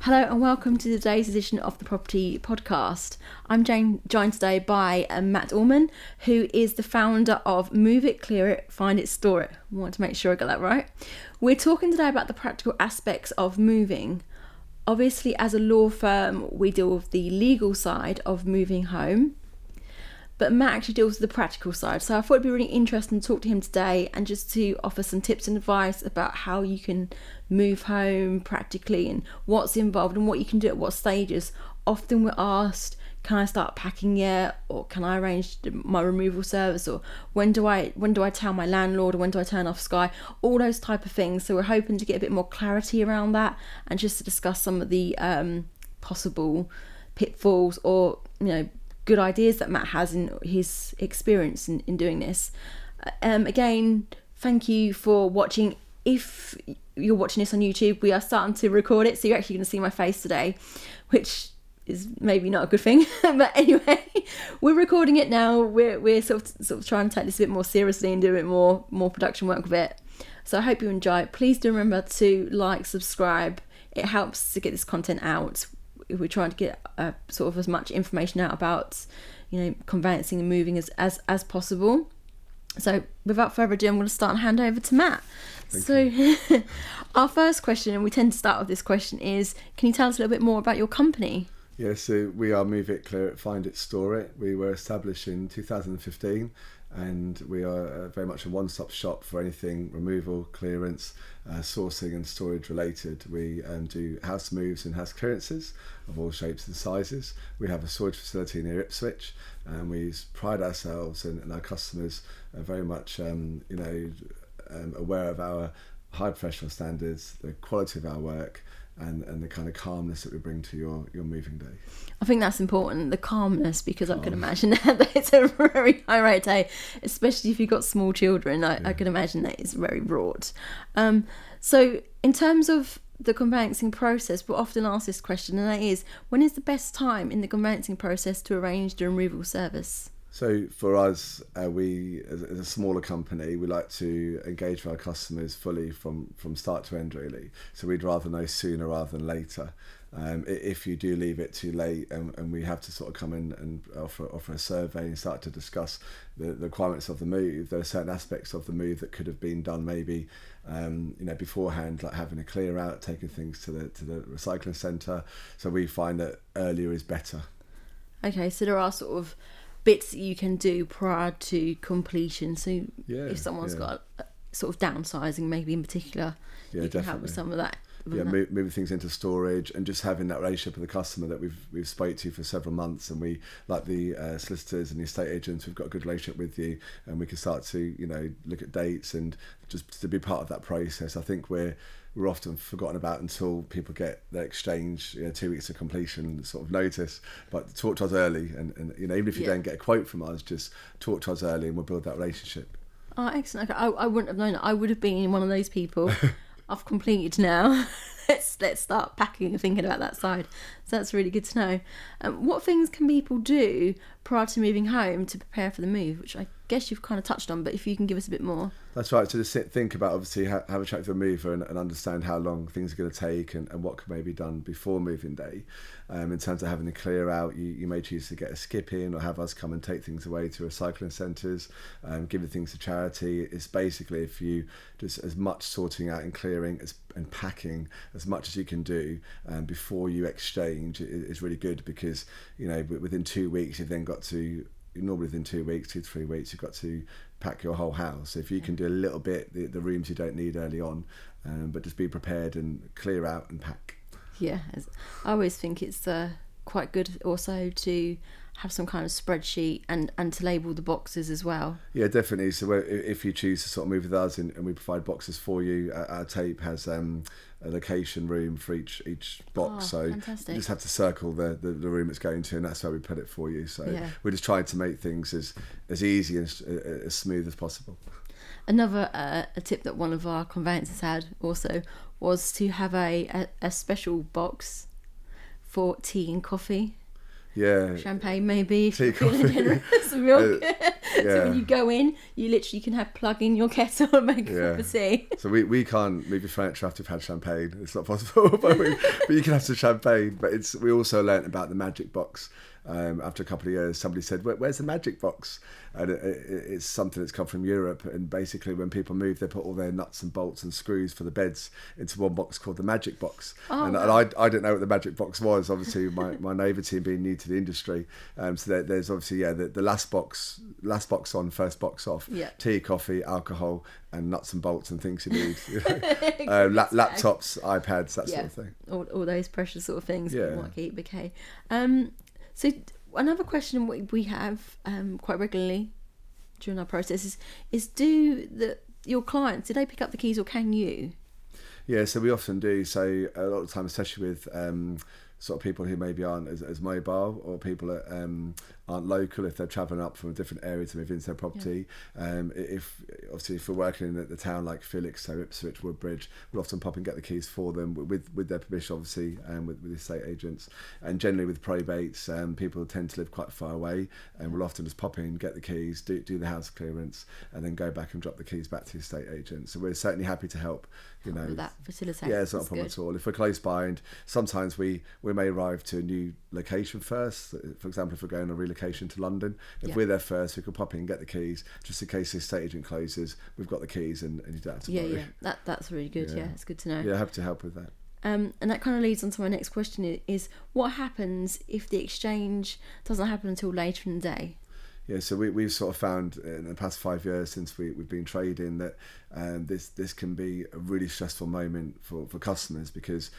Hello and welcome to today's edition of the Property Podcast. I'm joined today by Matt Allman, who is the founder of Move It, Clear It, Find It, Store It. I want to make sure I got that right. We're talking today about the practical aspects of moving. Obviously, as a law firm, we deal with the legal side of moving home, but Matt actually deals with the practical side. So I thought it'd be really interesting to talk to him today and just to offer some tips and advice about how you can move home practically and what's involved and what you can do at what stages. Often we're asked, can I start packing yet? Or can I arrange my removal service? Or when do I tell my landlord? Or when do I turn off Sky? All those type of things. So we're hoping to get a bit more clarity around that and just to discuss some of the possible pitfalls or, good ideas that Matt has in his experience in doing this. Again, thank you for watching. If you're watching this on YouTube, we are starting to record it, so you're actually going to see my face today, which is maybe not a good thing. But anyway, we're recording it now. We're sort of trying to take this a bit more seriously and do a bit more production work with it. So I hope you enjoy it. Please do remember to like, subscribe. It helps to get this content out. We're trying to get sort of as much information out about, conveyancing and moving as possible. So without further ado, I'm going to start and hand over to Matt. Our first question, and we tend to start with this question, is can you tell us a little bit more about your company? Yeah, so we are Move It, Clear It, Find It, Store It. We were established in 2015 and we are very much a one-stop shop for anything removal, clearance, sourcing and storage related. We do house moves and house clearances of all shapes and sizes. We have a storage facility near Ipswich and we pride ourselves and our customers are very much aware of our high professional standards, the quality of our work, and the kind of calmness that we bring to your moving day. I think that's important, the calmness, because I can imagine that it's a very high rate day, especially if you've got small children. I can imagine that it's very wrought. So in terms of the conveyancing process, we're often asked this question, and that is, when is the best time in the conveyancing process to arrange the removal service? So for us, we as a smaller company, we like to engage with our customers fully from start to end, really. So we'd rather know sooner rather than later. If you do leave it too late and we have to sort of come in and offer a survey and start to discuss the requirements of the move, there are certain aspects of the move that could have been done maybe beforehand, like having a clear out, taking things to the recycling centre. So we find that earlier is better. Okay, so there are sort of bits that you can do prior to completion. So if someone's got sort of downsizing, maybe in particular, you can help with some of that. Moving things into storage and just having that relationship with the customer that we've spoke to for several months, and we, like the solicitors and the estate agents, we've got a good relationship with you, and we can start to look at dates and just to be part of that process. I think we're often forgotten about until people get their exchange, 2 weeks of completion sort of notice. But talk to us early, and even if you don't get a quote from us, just talk to us early, and we'll build that relationship. Oh, excellent! Okay. I wouldn't have known that. I would have been one of those people. I've completed now. Let's start packing and thinking about that side. So that's really good to know. What things can people do prior to moving home to prepare for the move, which I guess you've kind of touched on, but if you can give us a bit more. That's right. So just think about, obviously, have a chat with the mover and understand how long things are going to take and what can maybe be done before moving day. In terms of having a clear out, you may choose to get a skip in or have us come and take things away to recycling centres, giving things to charity. It's basically, if you just as much sorting out and clearing and packing as much as you can do before you exchange is really good, because within 2 weeks you've then got to, normally within 2 weeks, 2 to 3 weeks, you've got to pack your whole house. So if you can do a little bit, the rooms you don't need early on, but just be prepared and clear out and pack. Yeah, I always think it's quite good also to have some kind of spreadsheet and to label the boxes as well. Yeah, definitely. So if you choose to sort of move with us and we provide boxes for you, our tape has a location room for each box. So fantastic. You just have to circle the room it's going to, and that's where we put it for you. So we're just trying to make things as easy and as smooth as possible. Another a tip that one of our conveyancers had also was to have a special box for tea and coffee. Yeah. Champagne maybe. Tea, coffee. Some milk. So when you go in, you literally can plug in your kettle and make a cup of tea. So we can't move your furniture after we've had champagne. It's not possible, but you can have some champagne. But we also learnt about the magic box. After a couple of years, somebody said, "Where's the magic box?" And it's something that's come from Europe. And basically, when people move, they put all their nuts and bolts and screws for the beds into one box called the magic box. And I didn't know what the magic box was. Obviously, my neighbour team being new to the industry, so there's obviously the last box on, first box off. Yeah. Tea, coffee, alcohol, and nuts and bolts and things you need. Laptops, iPads, that sort of thing. All those precious sort of things that you might keep. Okay. So another question we have quite regularly during our process is your clients, do they pick up the keys or can you? Yeah, so we often do. So a lot of the time, especially with sort of people who maybe aren't as mobile, or people that aren't local, if they're travelling up from a different area to move into their property. If we're working in the town like Felixstowe, Ipswich, Woodbridge, we'll often pop and get the keys for them with their permission, obviously, with the estate agents. And generally with probates, people tend to live quite far away, and we'll often just pop in, get the keys, do the house clearance, and then go back and drop the keys back to the estate agent. So we're certainly happy to help. That facilitates. Yeah, it's not a problem at all. If we're close by, and sometimes we may arrive to a new location first. For example, if we're going on a relocation to London, if we're there first, we could pop in and get the keys, just in case the estate agent closes. We've got the keys, and you don't have to worry. That's really good. Yeah, it's good to know. Yeah, happy to help with that. And that kind of leads on to my next question: is what happens if the exchange doesn't happen until later in the day? Yeah, so we've sort of found in the past 5 years since we've been trading that this can be a really stressful moment for customers, because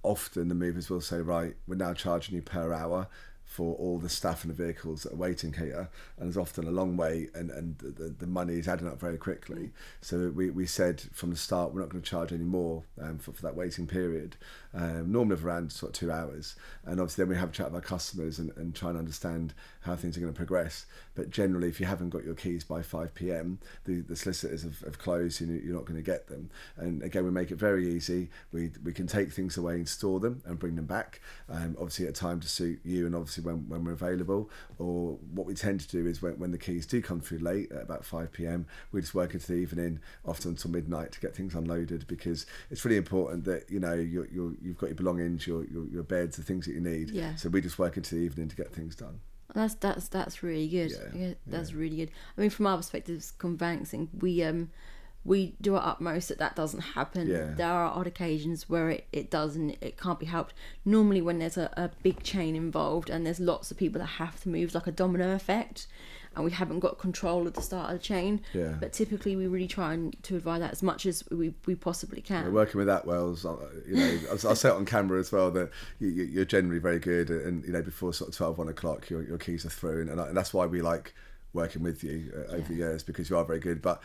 often the movers will say, right, we're now charging you per hour for all the staff and the vehicles that are waiting here, and there's often a long wait, and the money is adding up very quickly. So we said from the start, we're not going to charge any more for that waiting period, normally of around sort of 2 hours. And obviously then we have a chat with our customers and try and understand how things are going to progress. But generally, if you haven't got your keys by 5 p.m, the solicitors have closed, and you're not going to get them. And again, we make it very easy. We can take things away and store them and bring them back, obviously at a time to suit you, and obviously when we're available. Or what we tend to do is when the keys do come through late at about 5 p.m, we just work into the evening, often until midnight, to get things unloaded, because it's really important that you've got your belongings, your beds, the things that you need. So we just work into the evening to get things done. That's really good. That's really good. I mean, from our perspective as conveyancing, we do our utmost that doesn't happen. There are odd occasions where it does, and it can't be helped. Normally when there's a big chain involved and there's lots of people that have to move, like a domino effect, and we haven't got control at the start of the chain. But typically we really try to avoid that as much as we possibly can. Working with that, Wells, I'll say it on camera as well, that you're generally very good, and before sort of 12, 1 o'clock your keys are through, and that's why we like working with you over the years, because you are very good. But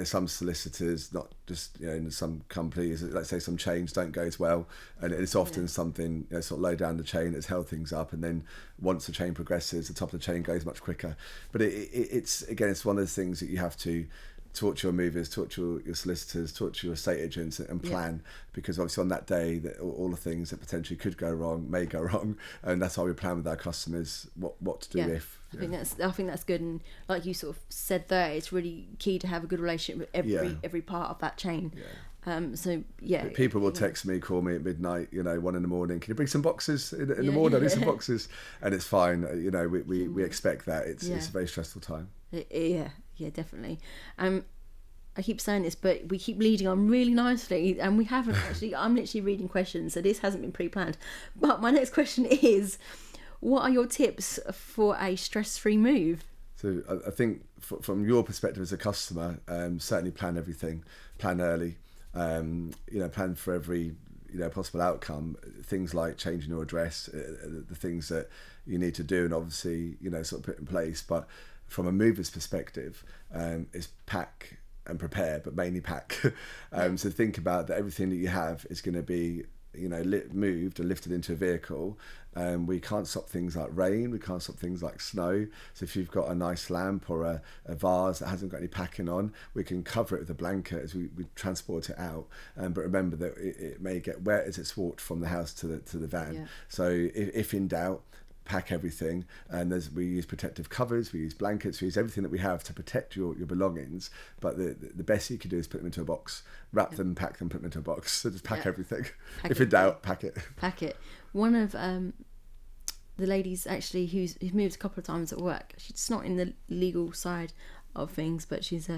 some solicitors, not just in some companies, let's say some chains don't go as well, and it's often something sort of low down the chain that's held things up, and then once the chain progresses, the top of the chain goes much quicker. But it's one of those things that you have to talk to your movers, talk to your solicitors, talk to your estate agents, and plan, because obviously on that day that all the things that potentially could go wrong may go wrong, and that's why we plan with our customers what to do if. I think that's good, and like you sort of said there, it's really key to have a good relationship with every part of that chain. People will text me, call me at midnight, 1 in the morning. Can you bring some boxes in the morning? I need some boxes, and it's fine. We expect that. It's a very stressful time. Yeah, definitely. I keep saying this, but we keep leading on really nicely, and we haven't actually. I'm literally reading questions, so this hasn't been pre-planned. But my next question is, what are your tips for a stress-free move? So I think from your perspective as a customer, certainly plan everything, plan early, plan for every possible outcome. Things like changing your address, the things that you need to do, and obviously sort of put in place. But from a mover's perspective, is pack and prepare, but mainly pack. So think about that everything that you have is going to be moved and lifted into a vehicle. We can't stop things like rain, we can't stop things like snow. So if you've got a nice lamp or a vase that hasn't got any packing on, we can cover it with a blanket as we transport it out. But remember that it may get wet as it's walked from the house to the van. So if in doubt, pack everything, and we use protective covers, we use blankets, we use everything that we have to protect your belongings. But the best you can do is put them into a box, wrap them, pack them, put them into a box. So just pack everything. If in doubt, pack it. Pack it. One of the ladies actually who's moved a couple of times at work, she's not in the legal side of things, but she's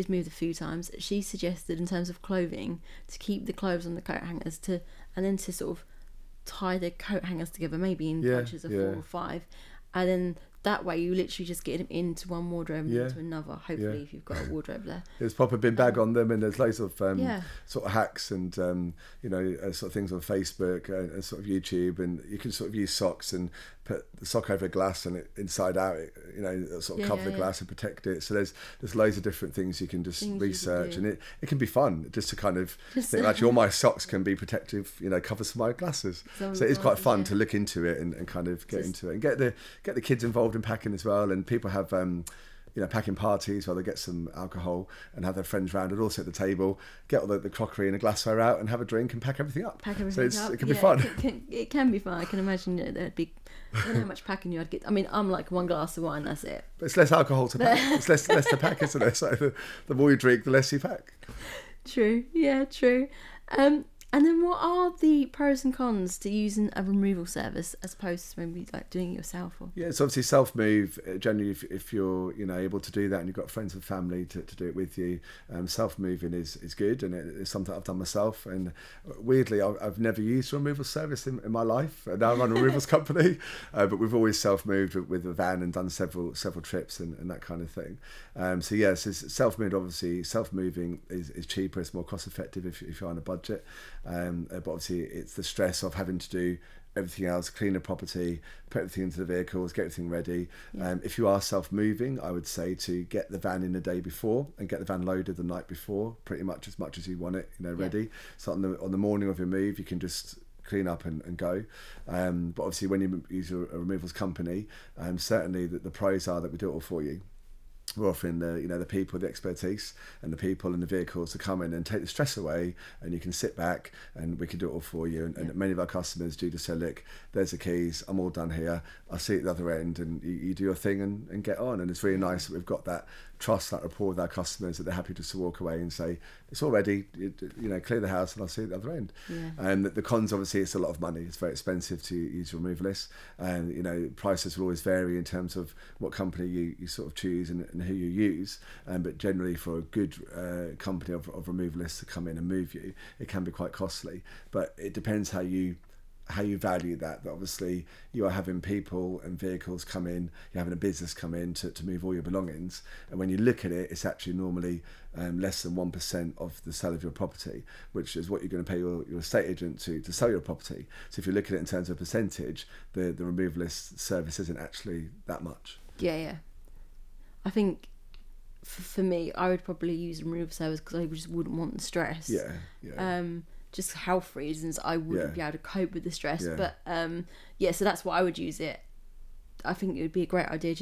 moved a few times. She suggested, in terms of clothing, to keep the clothes on the coat hangers and then to sort of tie the coat hangers together, maybe in bunches of 4 or 5, and then that way you literally just get them into one wardrobe and into another, hopefully, if you've got a wardrobe there. There's proper bin bag on them, and there's loads of sort of hacks and sort of things on Facebook and sort of YouTube, and you can sort of use socks and put the sock over a glass and it inside out, sort of cover the glass and protect it. So there's loads of different things you can just research, and it can be fun just to kind of think, actually, all my socks can be protective, covers for my glasses. So it's quite fun to look into it and kind of get into it and get the kids involved in packing as well. And people have packing parties where they get some alcohol and have their friends round and all sit at the table, get all the crockery and the glassware out and have a drink and pack everything up. It can be fun. It can be fun. I can imagine there'd be, I don't know how much packing you had to get. I mean, I'm like 1 glass of wine, that's it. But it's less alcohol to pack. It's less to pack, isn't it? So the more you drink, the less you pack. True. Yeah, true. And then what are the pros and cons to using a removal service as opposed to maybe like doing it yourself? Yeah, it's obviously self-move. Generally, if you're able to do that and you've got friends and family to do it with you, self-moving is good, and it's something I've done myself. And weirdly, I've never used a removal service in my life. Now I run a removals company, but we've always self-moved with a van and done several trips and that kind of thing. So yes, it's self-moved. Obviously, self-moving is cheaper. It's more cost-effective if you're on a budget. But obviously it's the stress of having to do everything else, clean the property, put everything into the vehicles, get everything ready. If you are self-moving, I would say to get the van in the day before and get the van loaded the night before, pretty much as you want it, ready. So on the morning of your move, you can just clean up and go. But obviously when you use a removals company, certainly the pros are that we do it all for you. We're offering the people, the expertise, and the people and the vehicles to come in and take the stress away, and you can sit back and we can do it all for you. And many of our customers do just say, look, there's the keys, I'm all done here, I'll see you at the other end, and you do your thing and get on. And it's really nice that we've got that trust, that rapport with our customers, that they're happy just to walk away and say, it's all ready, clear the house and I'll see you at the other end. And the cons, obviously, it's a lot of money. It's very expensive to use removalists, and prices will always vary in terms of what company you sort of choose and who you use. But generally, for a good company of removalists to come in and move you, it can be quite costly. But it depends how you value that obviously you are having people and vehicles come in, you're having a business come in to move all your belongings, and when you look at it, it's actually normally less than 1% of the sale of your property, which is what you're going to pay your estate agent to sell your property. So if you look at it in terms of percentage, the removalist service isn't actually that much. Yeah. I think for me, I would probably use a removal service because I just wouldn't want the stress. Just health reasons, I wouldn't be able to cope with the stress. But so that's why I would use it. I think it would be a great idea.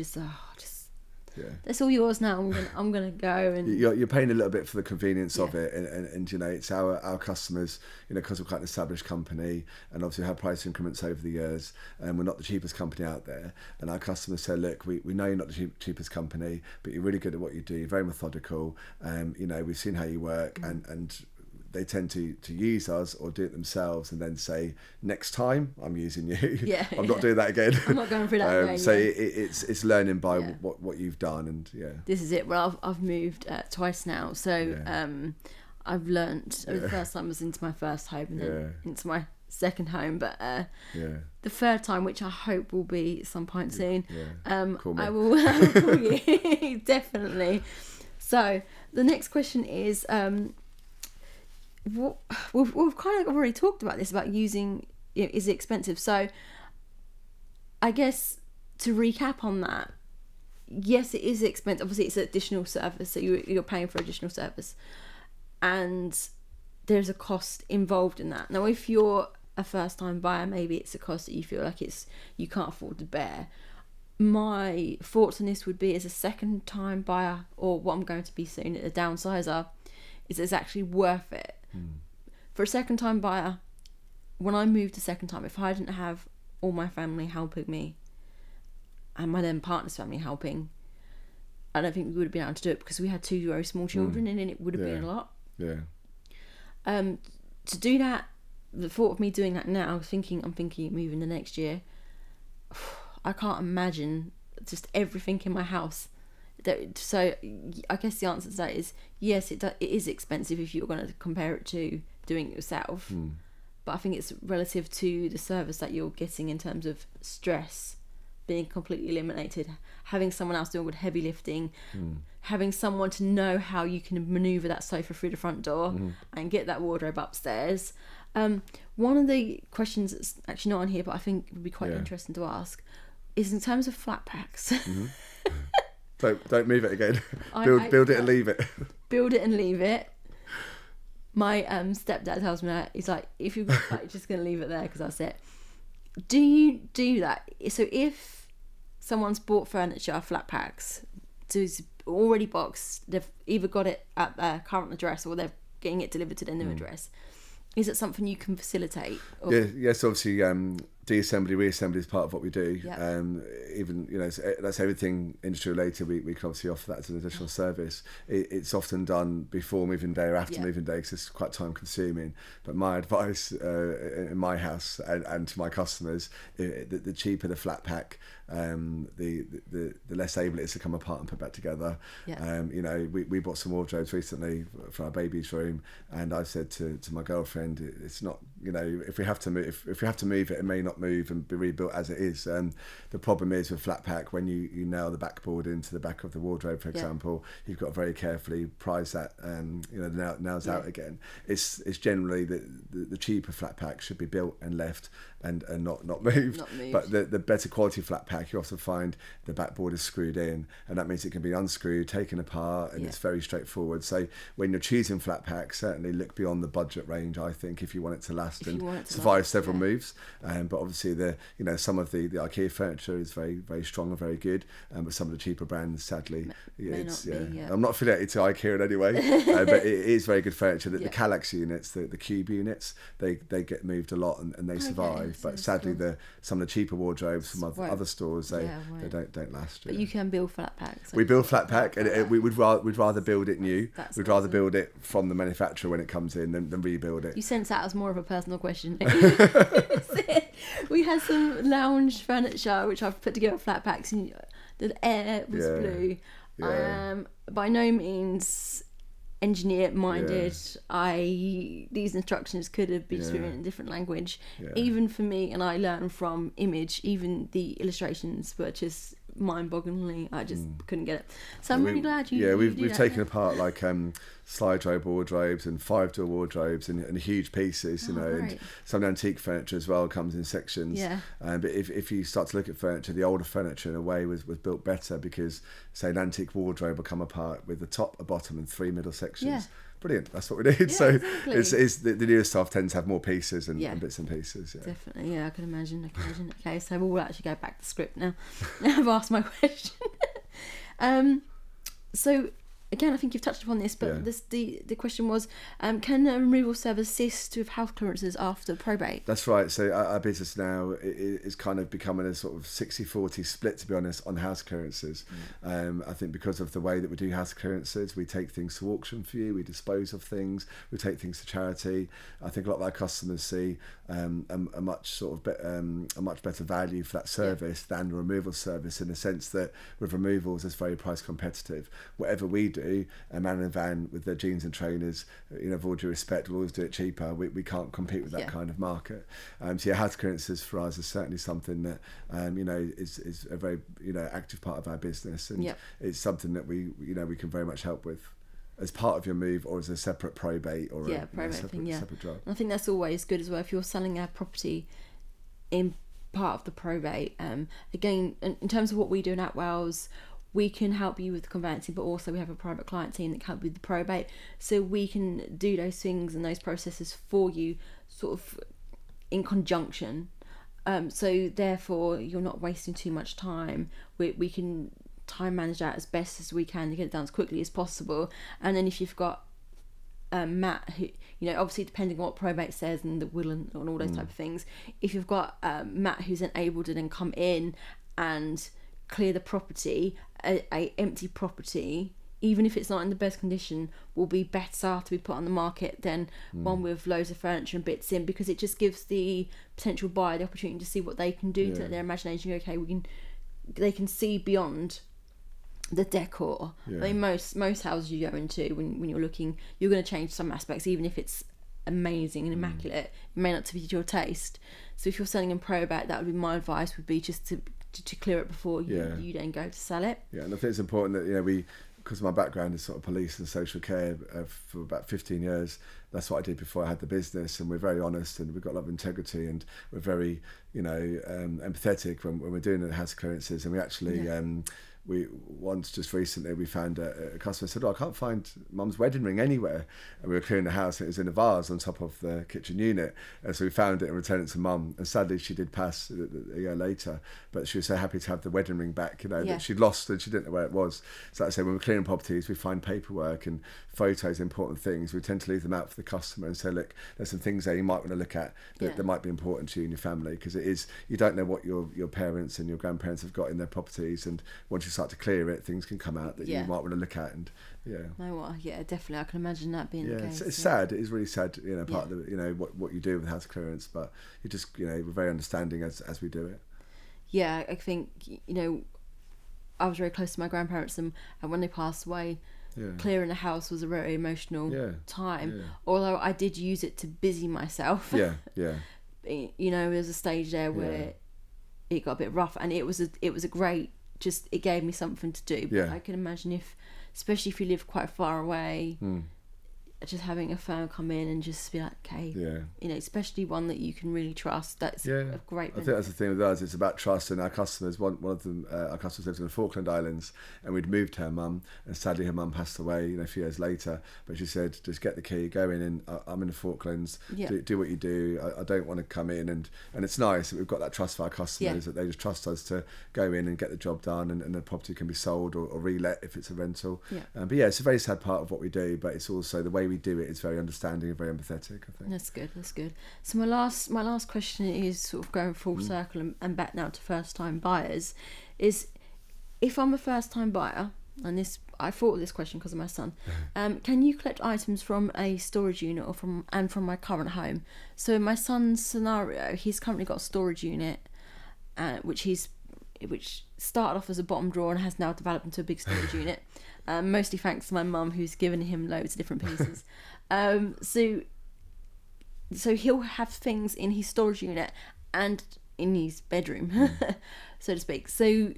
That's all yours now. I'm gonna go, and you're paying a little bit for the convenience of it, and it's our customers, because we're quite an established company, and obviously we have price increments over the years, and we're not the cheapest company out there. And our customers say, look, we know you're not the cheapest company, but you're really good at what you do. You're very methodical. We've seen how you work, and they tend to use us or do it themselves and then say, next time I'm using you. I'm not doing that again. I'm not going through that again. So it's learning by what you've done, and this is it. Well, I've moved twice now, so I've learnt. The first time was into my first home, and then into my second home, but the third time, which I hope will be at some point soon, call me. I will call you. Definitely. So the next question is, we've kind of already talked about this, about using, is it expensive? So I guess to recap on that, yes, it is expensive. Obviously it's an additional service, so you're paying for additional service, and there's a cost involved in that. Now if you're a first time buyer, maybe it's a cost that you feel like you can't afford to bear. My thoughts on this would be, as a second time buyer, or what I'm going to be soon, a downsizer, is it's actually worth it. For a second time buyer, when I moved a second time, if I didn't have all my family helping me and my then partner's family helping, I don't think we would have been able to do it, because we had 2 very small children and it would have been a lot. Yeah. To do that, the thought of me doing that now, I'm thinking moving the next year. I can't imagine just everything in my house. So I guess the answer to that is yes, it is expensive if you're going to compare it to doing it yourself. But I think it's relative to the service that you're getting in terms of stress being completely eliminated, having someone else doing good heavy lifting, having someone to know how you can maneuver that sofa through the front door and get that wardrobe upstairs. One of the questions that's actually not on here, but I think would be quite interesting to ask, is in terms of flat packs. Don't move it again. Build it and leave it. Build it and leave it. My stepdad tells me that. He's like, if you've got a flat, you're just going to leave it there because that's it. Do you do that? So if someone's bought furniture, flat packs, so it's already boxed, they've either got it at their current address or they're getting it delivered to their new address, is it something you can facilitate? Or... Yes, obviously, de-assembly, reassembly is part of what we do. Yep. Even, that's everything industry related. We can obviously offer that as an additional service. It's often done before moving day or after moving day because it's quite time consuming. But my advice in my house and to my customers, the cheaper the flat pack, the less able it is to come apart and put back together. We bought some wardrobes recently for our baby's room, and I said to my girlfriend, it's not, if we have to move it, it may not move and be rebuilt as it is. The problem is with flat pack, when you nail the backboard into the back of the wardrobe, for example, you've got to very carefully prise that the nails out again. It's generally the cheaper flat pack should be built and left and not moved. But the better quality flat pack, you often find the backboard is screwed in, and that means it can be unscrewed, taken apart, and it's very straightforward. So when you're choosing flat pack, certainly look beyond the budget range, I think, if you want it to last and survive several moves. But obviously some of the IKEA furniture is very, very strong and very good, but some of the cheaper brands, sadly, I'm not affiliated to IKEA in any way, but it is very good furniture. The Kallax units, the cube units, they get moved a lot and they survive. But sadly, some of the cheaper wardrobes from other stores, they don't last. But you can build flat packs. We build flat pack, and we'd rather build it new. We'd rather build it from the manufacturer when it comes in than rebuild it. You sense that as more of a personal question. We had some lounge furniture which I've put together flat packs, and the air was blue. By no means engineer minded. These instructions could have been written in a different language, even for me, and I learned from image. Even the illustrations were just mind-bogglingly, I just couldn't get it. So I'm really glad you we've taken apart like slide robe wardrobes and 5-door wardrobes and huge pieces, and some of the antique furniture as well comes in sections. But if you start to look at furniture, the older furniture in a way was built better, because say an antique wardrobe will come apart with the top, a bottom and 3 middle sections. Brilliant, that's what we need. It's the newer stuff tends to have more pieces and bits and pieces. Definitely, I can imagine. Okay, so we'll actually go back to script now. Now I've asked my question. So again, I think you've touched upon this, but the question was, can a removal service assist with house clearances after probate? That's right. So our business now is kind of becoming a sort of 60-40 split, to be honest, on house clearances. I think because of the way that we do house clearances, we take things to auction for you, we dispose of things, we take things to charity. I think a lot of our customers see a much better value for that service than the removal service, in the sense that with removals, it's very price competitive. Whatever we do, a man in a van with their jeans and trainers, with all due respect, will always do it cheaper. We can't compete with that kind of market. So house clearances for us is certainly something that is a very active part of our business, and it's something that we can very much help with as part of your move, or as a separate probate, or separate job. And I think that's always good as well if you're selling a property in part of the probate. Again, in terms of what we do in Atwells, we can help you with the conveyancing, but also we have a private client team that can help with the probate, so we can do those things and those processes for you sort of in conjunction, so therefore you're not wasting too much time. We can time manage that as best as we can to get it done as quickly as possible. And then if you've got Matt, who, obviously depending on what probate says and the will and all those type of things, if you've got Matt who's able to then come in and clear the property, a empty property, even if it's not in the best condition, will be better to be put on the market than one with loads of furniture and bits in, because it just gives the potential buyer the opportunity to see what they can do to let their imagination go, okay, they can see beyond the decor. I mean, most houses you go into, when you're looking, you're going to change some aspects, even if it's amazing and immaculate, it may not be to your taste. So if you're selling in probate, that would be my advice, would be just to clear it before you then go to sell it. And I think it's important that because my background is sort of police and social care for about 15 years, that's what I did before I had the business, and we're very honest and we've got a lot of integrity, and we're very empathetic when we're doing the house clearances. And we actually we once, just recently, we found a customer said, I can't find mum's wedding ring anywhere, and we were clearing the house and it was in a vase on top of the kitchen unit, and so we found it and returned it to mum, and sadly she did pass a year later, but she was so happy to have the wedding ring back, that she'd lost and she didn't know where it was. So like I say, when we're clearing properties, we find paperwork and photos, important things, we tend to leave them out for the customer and say, look, there's some things there you might want to look at that might be important to you and your family, because you don't know what your parents and your grandparents have got in their properties, and once you start to clear it, things can come out that you might want to look at. And definitely, I can imagine that being the case. It's sad. It is really sad, part of the what you do with house clearance, but you just we're very understanding as we do it. I think I was very close to my grandparents, and when they passed away, clearing the house was a very emotional time. Although I did use it to busy myself. There's a stage there where it got a bit rough, and it was a great, it gave me something to do. But I can imagine especially if you live quite far away, just having a firm come in and just be like, okay, especially one that you can really trust. That's a great benefit. I think that's the thing with us. It's about trust, and our customers. One of them, our customers lives in the Falkland Islands, and we'd moved her mum, and sadly her mum passed away, a few years later. But she said, just get the key, go in, and I'm in the Falklands. Do what you do. I don't want to come in, and it's nice that we've got that trust for our customers, that they just trust us to go in and get the job done, and the property can be sold or re-let if it's a rental. But it's a very sad part of what we do, but it's also the way we do it is very understanding and very empathetic, I think. That's good. So my last question is sort of going full circle and back now to first time buyers, is if I'm a first time buyer, and I thought of this question because of my son, can you collect items from a storage unit or from my current home? So in my son's scenario, he's currently got a storage unit, which started off as a bottom drawer and has now developed into a big storage unit, mostly thanks to my mum, who's given him loads of different pieces. So he'll have things in his storage unit and in his bedroom, so to speak. So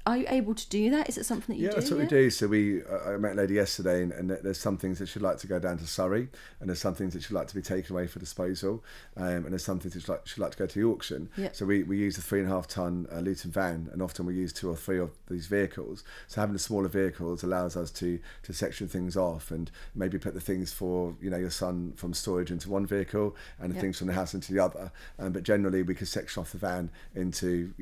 are you able to do that? Is it something that you do? That's what we do. So I met a lady yesterday, and there's some things that she'd like to go down to Surrey, and there's some things that she'd like to be taken away for disposal, and there's some things that she'd like to go to the auction. So we use a 3.5 ton Luton van, and often we use 2 or 3 of these vehicles. So having the smaller vehicles allows us to section things off, and maybe put the things for your son from storage into one vehicle, and the things from the house into the other. But generally we could section off the van into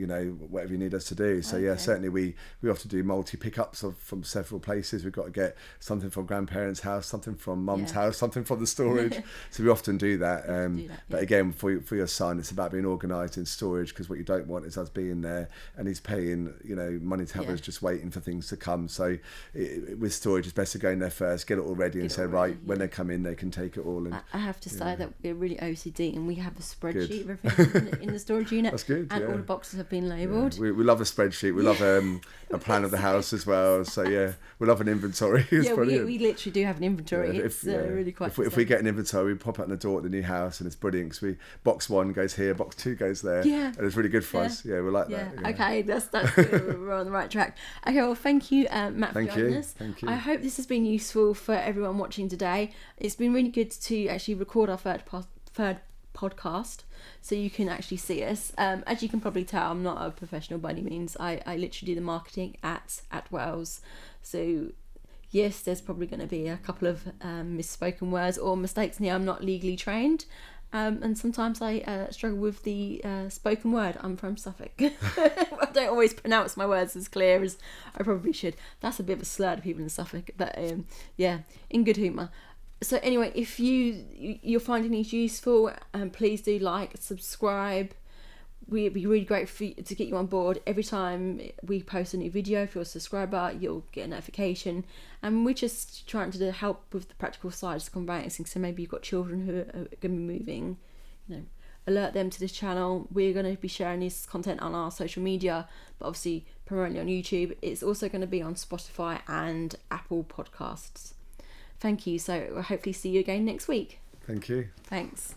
whatever you need us to do. So certainly we often do multi pickups from several places. We've got to get something from grandparents' house, something from mum's house, something from the storage. So we often do that. But again, for your son, it's about being organised in storage, because what you don't want is us being there and he's paying money to have us just waiting for things to come. So with storage, it's best to go in there first, get it all ready, and say when they come in, they can take it all. And I have to say that we're really OCD, and we have a spreadsheet of everything in the storage unit. That's good. And all the boxes have been labelled. We love a spreadsheet. We love a plan of the house as well. So we love an inventory. It's brilliant. We literally do have an inventory. It's really quite. If we get an inventory, we pop it on the door at the new house, and it's brilliant, because box 1 goes here, box 2 goes there. And it's really good for us. We like that. Okay, that's good. We're on the right track. Okay, well, thank you, Matt, for joining us. Thank you. I hope this has been useful for everyone watching today. It's been really good to actually record our third podcast, so you can actually see us. As you can probably tell, I'm not a professional by any means. I literally do the marketing at Wells. So yes, there's probably going to be a couple of misspoken words or mistakes in here. I'm not legally trained, and sometimes I struggle with the spoken word. I'm from Suffolk. I don't always pronounce my words as clear as I probably should. That's a bit of a slur to people in Suffolk, but in good humour. So anyway, if you're finding these useful, please do like, subscribe. We'd be really great to get you on board. Every time we post a new video, if you're a subscriber, you'll get a notification. And we're just trying to help with the practical sides of conveyancing. So maybe you've got children who are going to be moving, alert them to this channel. We're going to be sharing this content on our social media, but obviously primarily on YouTube. It's also going to be on Spotify and Apple Podcasts. Thank you. So we'll hopefully see you again next week. Thank you. Thanks.